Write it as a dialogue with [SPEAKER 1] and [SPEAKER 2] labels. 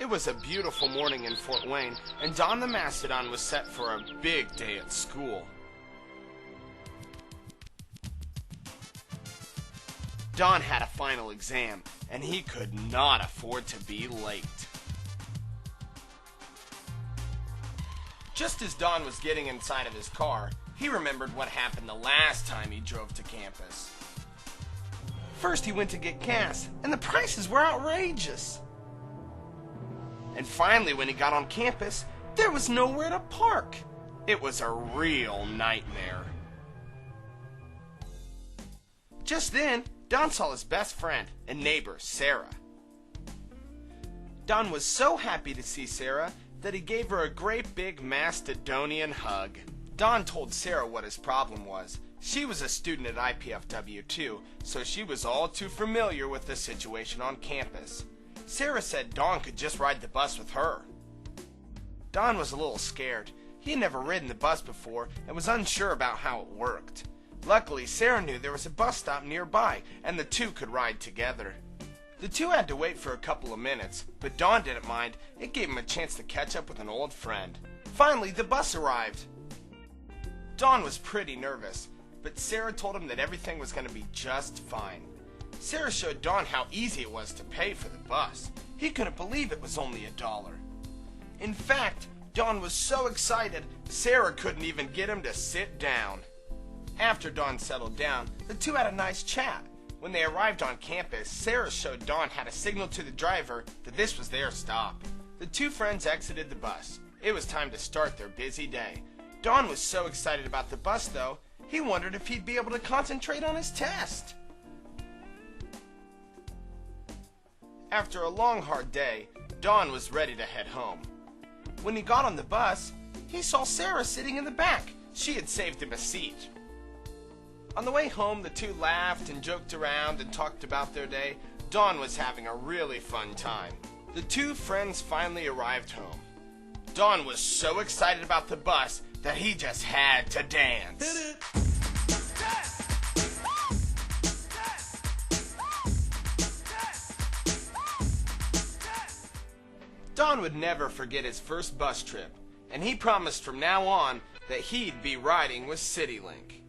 [SPEAKER 1] It was a beautiful morning in Fort Wayne, and Don the Mastodon was set for a big day at school. Don had a final exam, and he could not afford to be late. Just as Don was getting inside of his car, he remembered what happened the last time he drove to campus. First, he went to get gas, and the prices were outrageous. And finally, when he got on campus, there was nowhere to park. It was a real nightmare. Just then, Don saw his best friend and neighbor, Sarah. Don was so happy to see Sarah that he gave her a great big Mastodonian hug. Don told Sarah what his problem was. She was a student at IPFW too, so she was all too familiar with the situation on campus. Sarah said Don could just ride the bus with her. Don was a little scared. He had never ridden the bus before and was unsure about how it worked. Luckily, Sarah knew there was a bus stop nearby and the two could ride together. The two had to wait for a couple of minutes, but Don didn't mind. It gave him a chance to catch up with an old friend. Finally, the bus arrived. Don was pretty nervous, but Sarah told him that everything was going to be just fine. Sarah showed Don how easy it was to pay for the bus. He couldn't believe it was only $1. In fact, Don was so excited, Sarah couldn't even get him to sit down. After Don settled down, the two had a nice chat. When they arrived on campus, Sarah showed Don how to signal to the driver that this was their stop. The two friends exited the bus. It was time to start their busy day. Don was so excited about the bus, though, he wondered if he'd be able to concentrate on his test. After a long, hard day, Don was ready to head home. When he got on the bus, he saw Sarah sitting in the back. She had saved him a seat. On the way home, the two laughed and joked around and talked about their day. Don was having a really fun time. The two friends finally arrived home. Don was so excited about the bus that he just had to dance.
[SPEAKER 2] Hit it!
[SPEAKER 1] Don would never forget his first bus trip, and he promised from now on that he'd be riding with Citilink.